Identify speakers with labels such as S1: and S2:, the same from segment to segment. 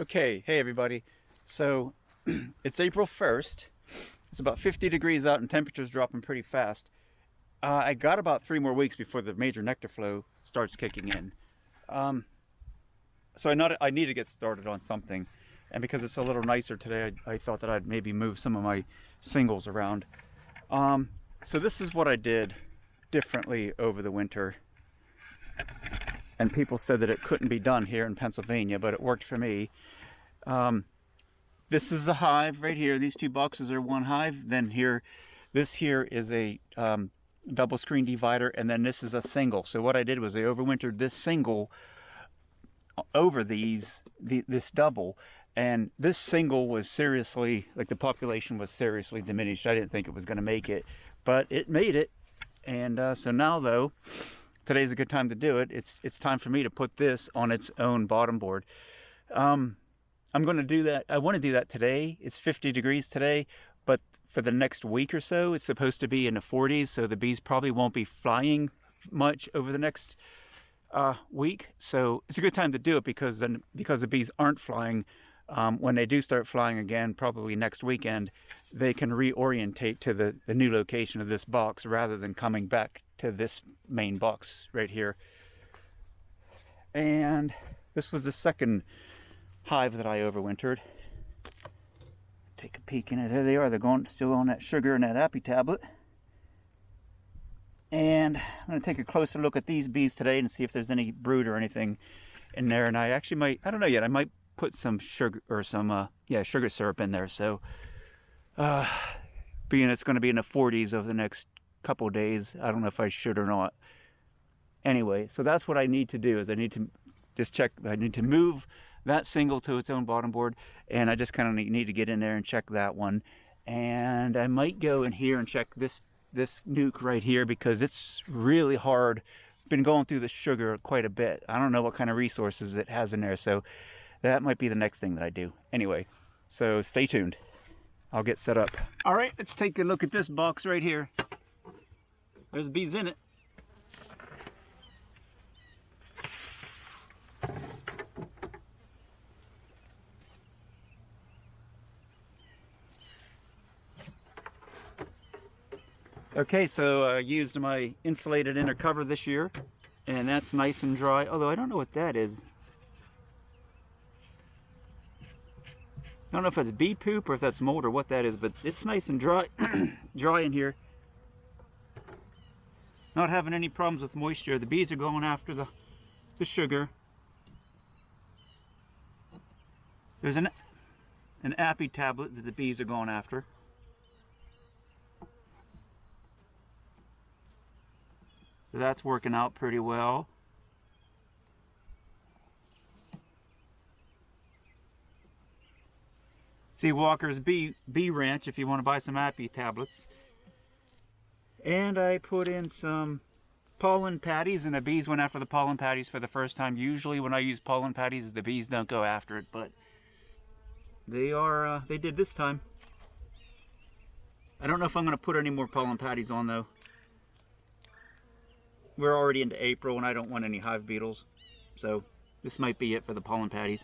S1: Okay, hey everybody. So it's April 1st. It's about 50 degrees out and temperature's dropping pretty fast. I got about 3 more weeks before the major nectar flow starts kicking in. Um, so I need to get started on something. And because it's a little nicer today, I thought that I'd maybe move some of my singles around. So this is what I did differently over the winter. And people said that it couldn't be done here in Pennsylvania, but it worked for me. This is a hive right here. These two boxes are one hive. Then this here is a double screen divider, and then this is a single. So what I did was I overwintered this single over this double, and this single was seriously, like, the population was seriously diminished. I didn't think it was going to make it, but it made it. And so now, though, today's a good time to do it. It's time for me to put this on its own bottom board. I'm going to do that. I want to do that today. It's 50 degrees today, but for the next week or so, it's supposed to be in the 40s, so the bees probably won't be flying much over the next week. So it's a good time to do it because the bees aren't flying, when they do start flying again, probably next weekend, they can reorientate to the new location of this box rather than coming back to this main box right here. And this was the second hive that I overwintered. Take a peek in it. There they are. They're still on that sugar and that appy tablet. And I'm going to take a closer look at these bees today and see if there's any brood or anything in there. And I actually might, I don't know yet, I might put some sugar or some sugar syrup in there. So being it's going to be in the 40s over the next couple of days, I don't know if I should or not. Anyway, so that's what I need to do. Is I need to just check. I need to move that single to its own bottom board, and I just kind of need to get in there and check that one. And I might go in here and check this nuke right here because it's really hard. Been going through the sugar quite a bit. I don't know what kind of resources it has in there, so that might be the next thing that I do. Anyway, so stay tuned. I'll get set up. All right, let's take a look at this box right here. There's bees in it. Okay, so I used my insulated inner cover this year, and that's nice and dry, although I don't know what that is. I don't know if that's bee poop or if that's mold or what that is, but it's nice and dry, dry in here. Not having any problems with moisture. The bees are going after the sugar. There's an appy tablet that the bees are going after. So that's working out pretty well. See Walker's Bee Ranch if you want to buy some appy tablets. And I put in some pollen patties, and the bees went after the pollen patties for the first time. Usually when I use pollen patties, the bees don't go after it, but they did this time. I don't know if I'm going to put any more pollen patties on though. We're already into April and I don't want any hive beetles, so this might be it for the pollen patties.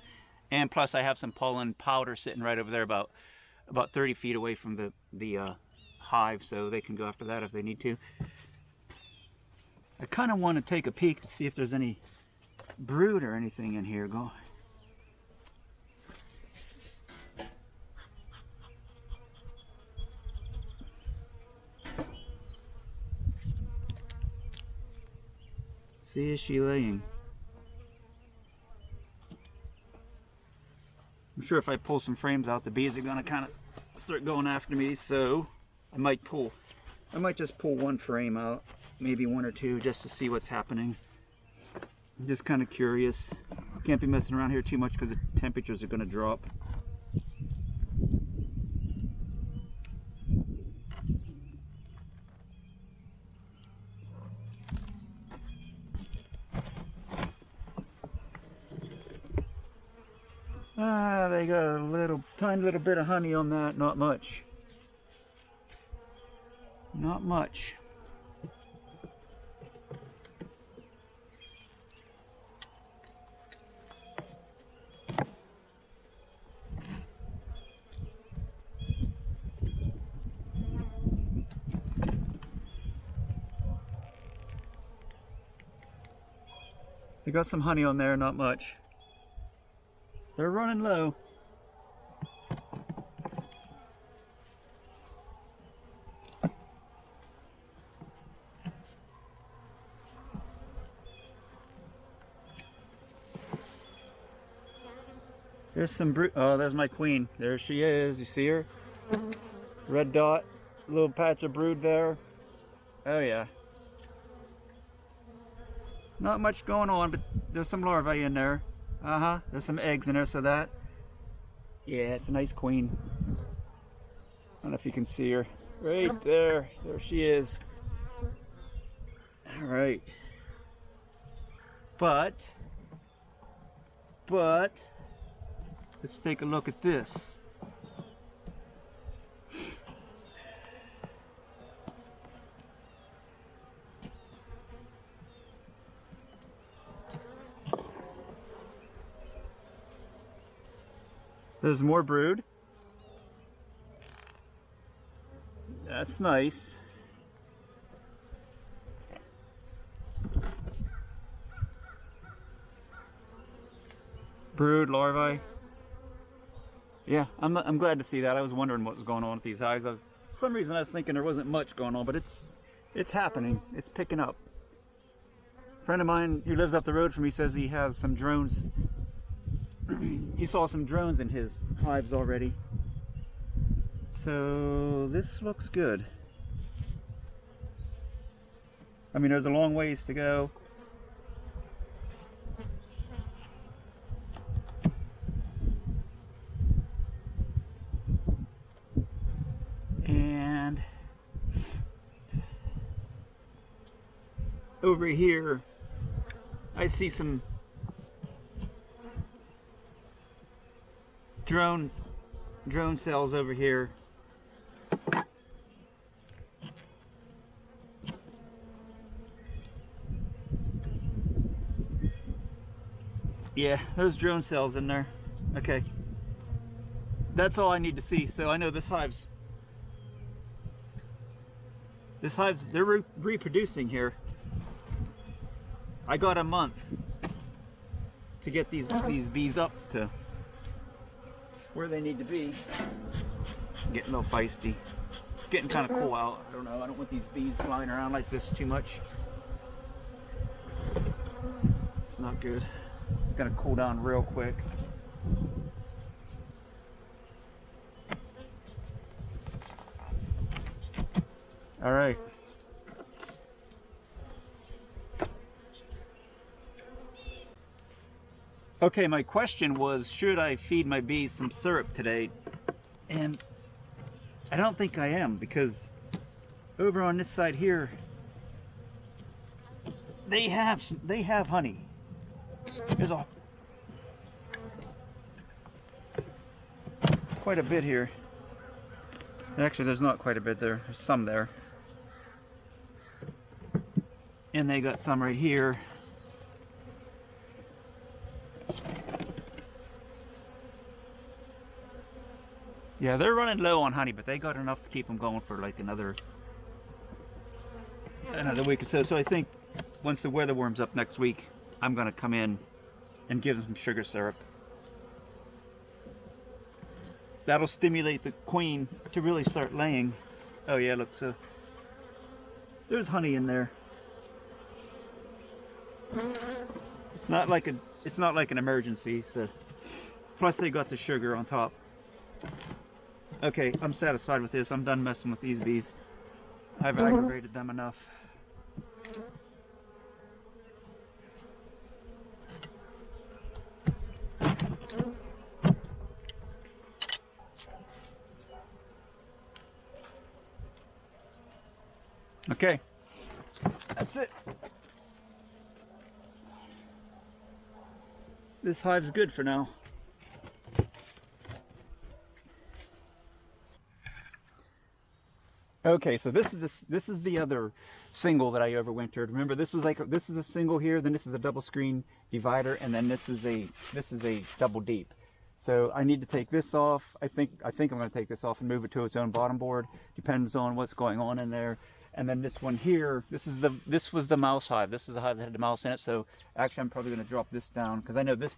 S1: And plus I have some pollen powder sitting right over there about 30 feet away from the hive, so they can go after that if they need to. I kind of want to take a peek to see if there's any brood or anything in here. See, is she laying? I'm sure if I pull some frames out, the bees are going to kind of start going after me, so I might just pull one frame out, maybe one or two, just to see what's happening. I'm just kind of curious. Can't be messing around here too much because the temperatures are going to drop. They got a tiny little bit of honey on that, not much. Not much. They got some honey on there, not much. They're running low. There's some brood. Oh, there's my queen. There she is. You see her? Red dot, little patch of brood there. Oh yeah. Not much going on, but there's some larvae in there. There's some eggs in there, so that. Yeah, it's a nice queen. I don't know if you can see her. Right there. There she is. All right. But let's take a look at this. There's more brood. That's nice. Brood, larvae. Yeah, I'm glad to see that. I was wondering what was going on with these hives. For some reason I was thinking there wasn't much going on, but it's happening. It's picking up. A friend of mine who lives up the road from me says he has some drones. He saw some drones in his hives already. So this looks good. I mean, there's a long ways to go. And over here, I see some drone cells over here. Yeah, there's drone cells in there. Okay. That's all I need to see. So I know this hive's they're reproducing here. I got a month to get these bees up to where they need to be. Getting a little feisty. It's getting kind of cool out. I don't know. I don't want these bees flying around like this too much. It's not good. It's gonna cool down real quick. All right. Okay, my question was, should I feed my bees some syrup today? And I don't think I am, because over on this side here, they have honey. There's quite a bit here. Actually, there's not quite a bit there. There's some there. And they got some right here. Yeah, they're running low on honey, but they got enough to keep them going for like another week or so. So I think once the weather warms up next week, I'm gonna come in and give them some sugar syrup. That'll stimulate the queen to really start laying. Oh yeah, look, so there's honey in there. It's not like an emergency. So plus they got the sugar on top. Okay, I'm satisfied with this. I'm done messing with these bees. I've aggravated them enough. Okay, that's it. This hive's good for now. Okay, so this is the other single that I overwintered. Remember, this is a single here, then this is a double screen divider, and then this is a double deep. So I need to take this off. I think I'm going to take this off and move it to its own bottom board. Depends on what's going on in there. And then this one here, this was the mouse hive. This is the hive that had the mouse in it. So actually I'm probably going to drop this down because I know this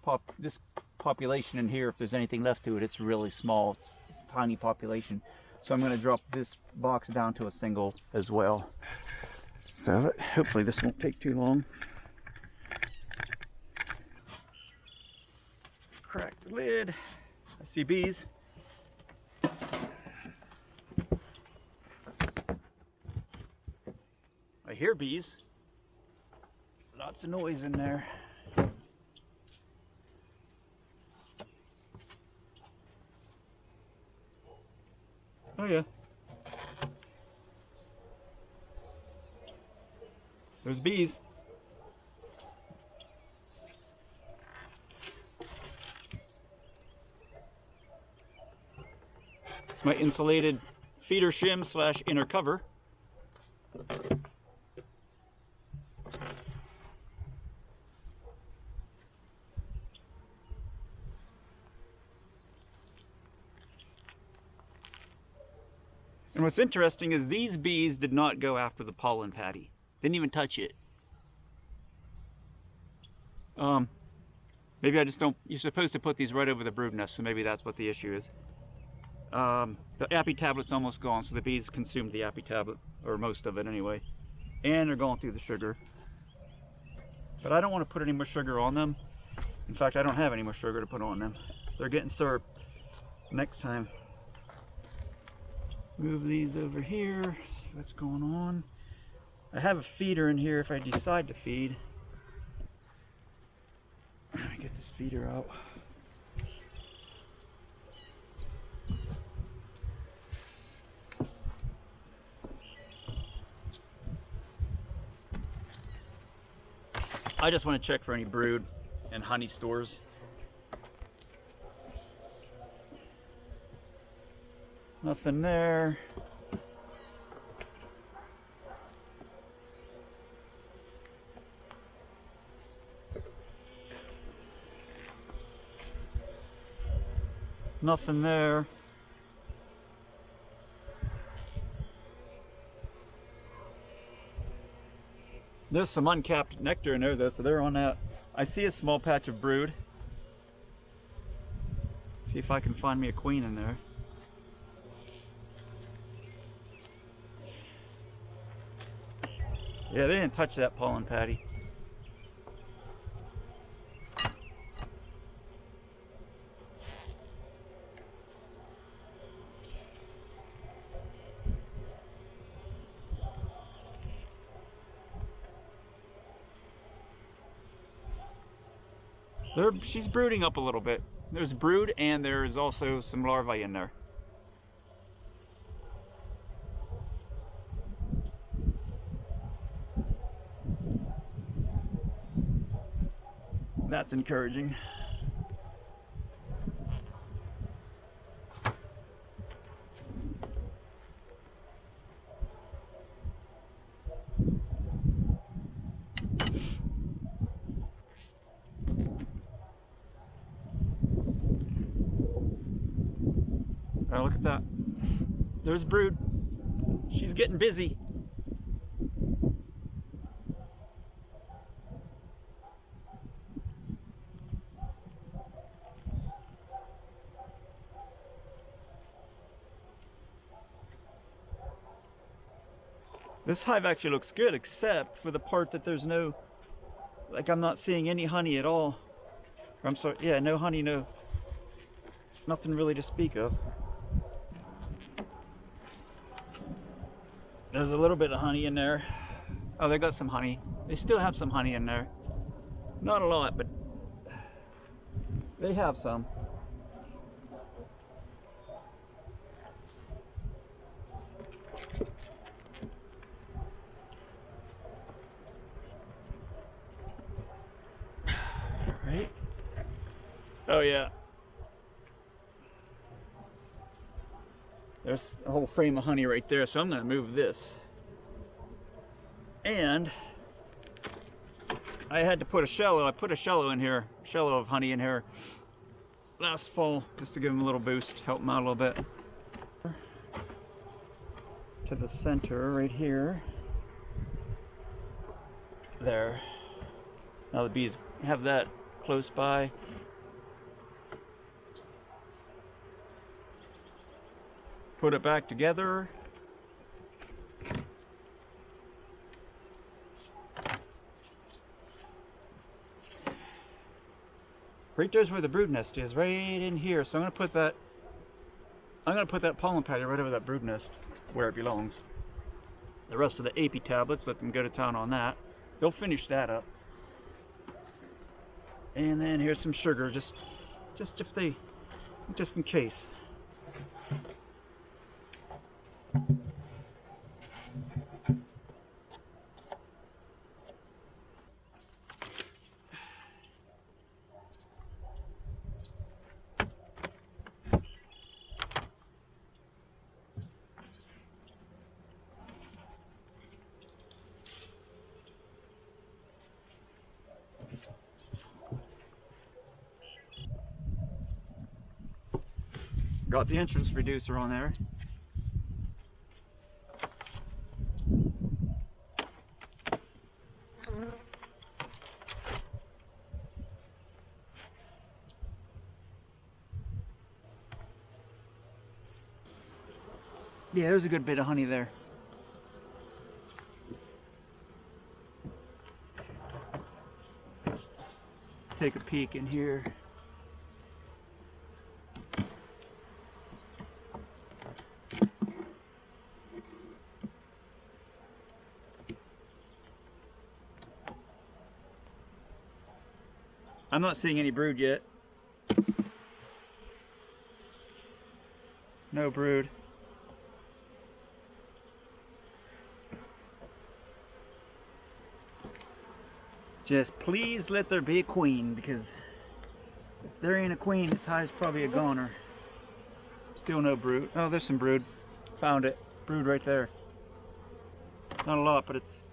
S1: population in here, if there's anything left to it, it's really small. It's a tiny population. So I'm going to drop this box down to a single as well. So hopefully this won't take too long. Crack the lid. I see bees. I hear bees. Lots of noise in there. Oh yeah. There's bees. My insulated feeder shim slash inner cover. And what's interesting is these bees did not go after the pollen patty. Didn't even touch it. Maybe I just don't, you're supposed to put these right over the brood nest, so maybe that's what the issue is. The appy tablet's almost gone, so the bees consumed the appy tablet, or most of it anyway. And they're going through the sugar. But I don't want to put any more sugar on them. In fact, I don't have any more sugar to put on them. They're getting syrup next time. Move these over here, see what's going on. I have a feeder in here if I decide to feed. Let me get this feeder out. I just want to check for any brood and honey stores. Nothing there. Nothing there. There's some uncapped nectar in there though, so they're on that. I see a small patch of brood. See if I can find me a queen in there. Yeah, they didn't touch that pollen patty. She's brooding up a little bit. There's brood and there's also some larvae in there. That's encouraging. Oh, look at that. There's brood. She's getting busy. This hive actually looks good, except for the part that there's no, like I'm not seeing any honey at all. Or I'm sorry, yeah, no honey, nothing really to speak of. There's a little bit of honey in there. Oh, they got some honey. They still have some honey in there. Not a lot, but they have some. Right? Oh yeah. There's a whole frame of honey right there, so I'm going to move this. And I had to put a shallow. I put a shallow in here, shallow of honey in here last fall, just to give them a little boost, help them out a little bit. to the center right here. There. Now the bees have that close by. Put it back together. Right there's where the brood nest is, right in here. So I'm gonna put that pollen patty right over that brood nest where it belongs. The rest of the AP tablets, let them go to town on that. They'll finish that up. And then here's some sugar, just in case. Got the entrance reducer on there. Yeah, there's a good bit of honey there. Take a peek in here. I'm not seeing any brood yet. No brood. Just please let there be a queen, because if there ain't a queen, this hive's probably a goner. Still no brood. Oh, there's some brood. Found it. Brood right there. Not a lot, but it's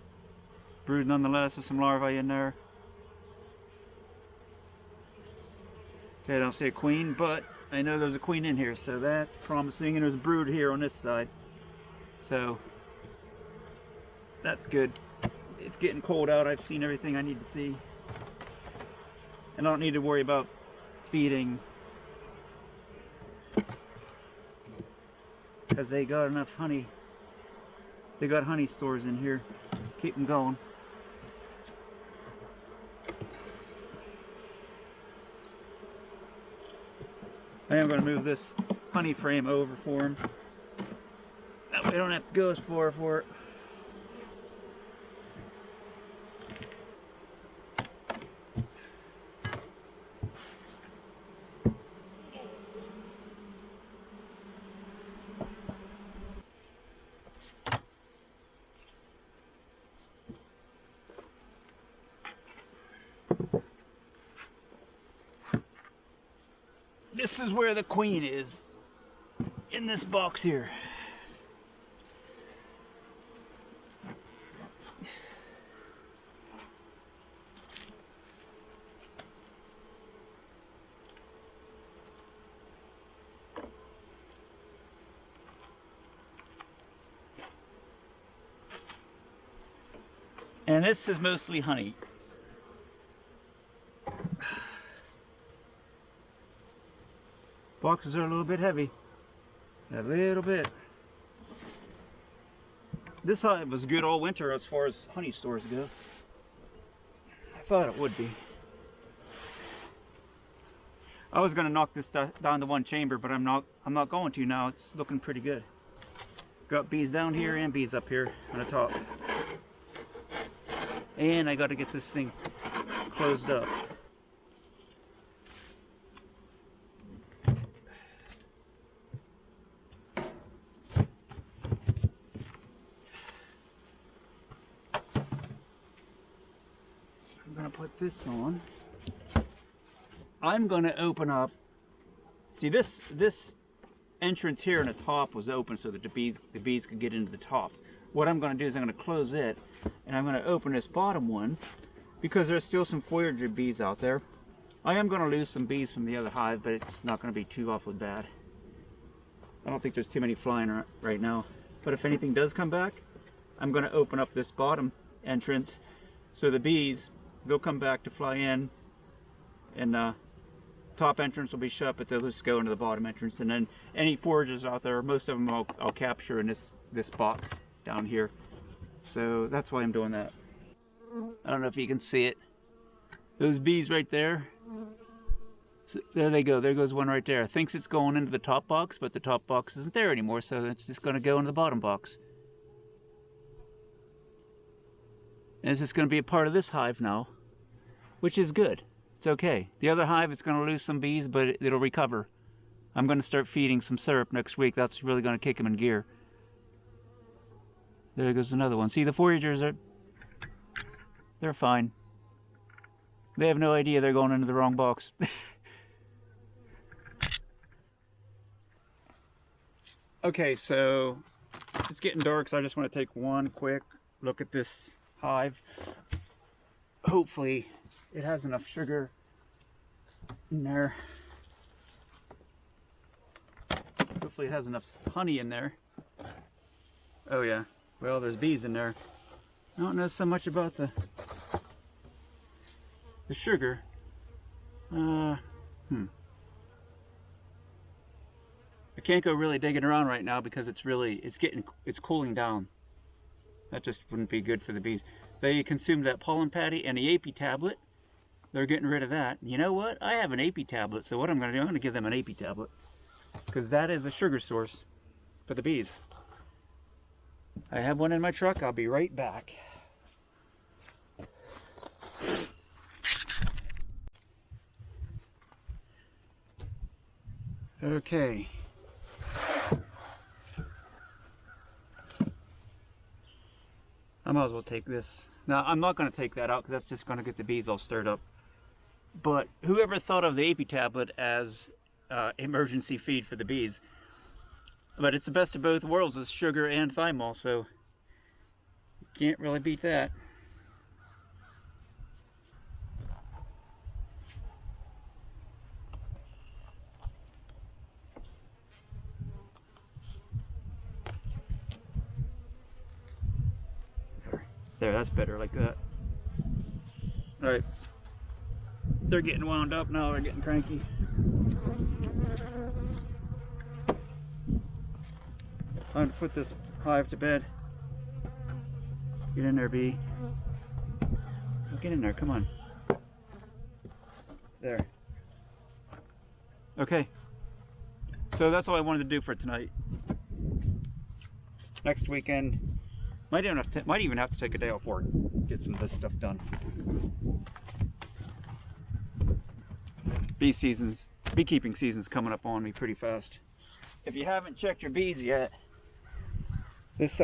S1: brood nonetheless with some larvae in there. Okay, I don't see a queen, but I know there's a queen in here, so that's promising. And there's brood here on this side, so that's good. It's getting cold out. I've seen everything I need to see, and I don't need to worry about feeding because they got enough honey. They got honey stores in here. Keep them going. I am going to move this honey frame over for them. That way I don't have to go as far for it. This is where the queen is, in this box here. And this is mostly honey. Boxes are a little bit heavy. A little bit. This hive was good all winter as far as honey stores go. I thought it would be. I was going to knock this down to one chamber, but I'm not going to now. It's looking pretty good. Got bees down here and bees up here on the top. And I got to get this thing closed up. I'm going to put this on. I'm going to open up. See, this entrance here in the top was open so that the bees could get into the top. What I'm going to do is I'm going to close it, and I'm going to open this bottom one because there's still some forager bees out there. I am going to lose some bees from the other hive, but it's not going to be too awfully bad. I don't think there's too many flying right now. But if anything does come back, I'm going to open up this bottom entrance so the bees, they'll come back to fly in, and top entrance will be shut, but they'll just go into the bottom entrance. And then any foragers out there, most of them I'll capture in this box down here. So that's why I'm doing that. I don't know if you can see it. Those bees right there. So there they go. There goes one right there. Thinks it's going into the top box, but the top box isn't there anymore, so it's just going to go into the bottom box. And it's just going to be a part of this hive now, which is good. It's okay. The other hive is going to lose some bees, but it'll recover. I'm going to start feeding some syrup next week. That's really going to kick them in gear. There goes another one. See, the foragers they're fine. They have no idea they're going into the wrong box. Okay, so it's getting dark, so I just want to take one quick look at this hive. Hopefully it has enough sugar in there. Hopefully it has enough honey in there. Oh yeah, well, there's bees in there. I don't know so much about the sugar. I can't go really digging around right now because it's cooling down. That just wouldn't be good for the bees. They consumed that pollen patty and the AP tablet. They're getting rid of that. You know what? I have an AP tablet, so what I'm going to do, I'm going to give them an AP tablet, because that is a sugar source for the bees. I have one in my truck. I'll be right back. Okay. I might as well take this. Now, I'm not going to take that out because that's just going to get the bees all stirred up. But whoever thought of the AP tablet as emergency feed for the bees? But it's the best of both worlds with sugar and thymol, so you can't really beat that. There, that's better like that. Alright. They're getting wound up now, they're getting cranky. Time to put this hive to bed. Get in there, bee. Get in there, come on. There. Okay. So that's all I wanted to do for tonight. Next weekend, might even have to take a day off work, get some of this stuff done. Beekeeping season's coming up on me pretty fast. If you haven't checked your bees yet, this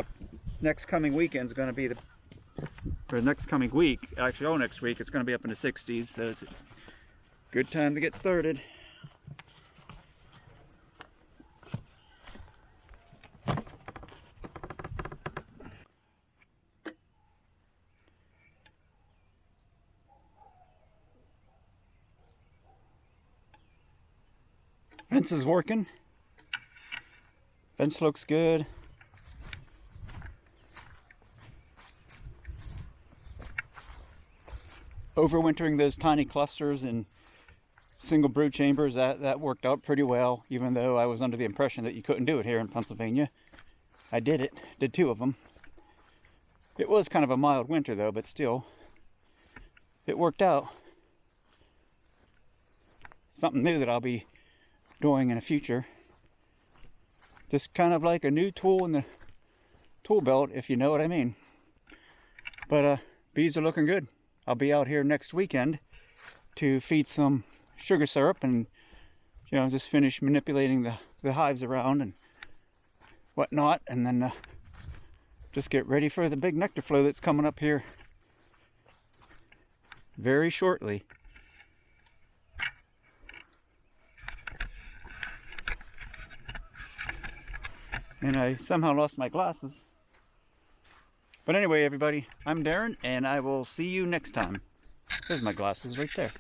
S1: next coming weekend's going to be next coming week, actually all next week, it's going to be up in the 60s, so it's a good time to get started. Fence is working. Fence looks good. Overwintering those tiny clusters in single brood chambers, that worked out pretty well, even though I was under the impression that you couldn't do it here in Pennsylvania. I did it, did 2 of them. It was kind of a mild winter though, but still, it worked out. Something new that I'll be doing in the future. Just kind of like a new tool in the tool belt, if you know what I mean. But bees are looking good. I'll be out here next weekend to feed some sugar syrup and, you know, just finish manipulating the hives around and whatnot, and then just get ready for the big nectar flow that's coming up here very shortly. And I somehow lost my glasses. But anyway, everybody, I'm Darren, and I will see you next time. There's my glasses right there.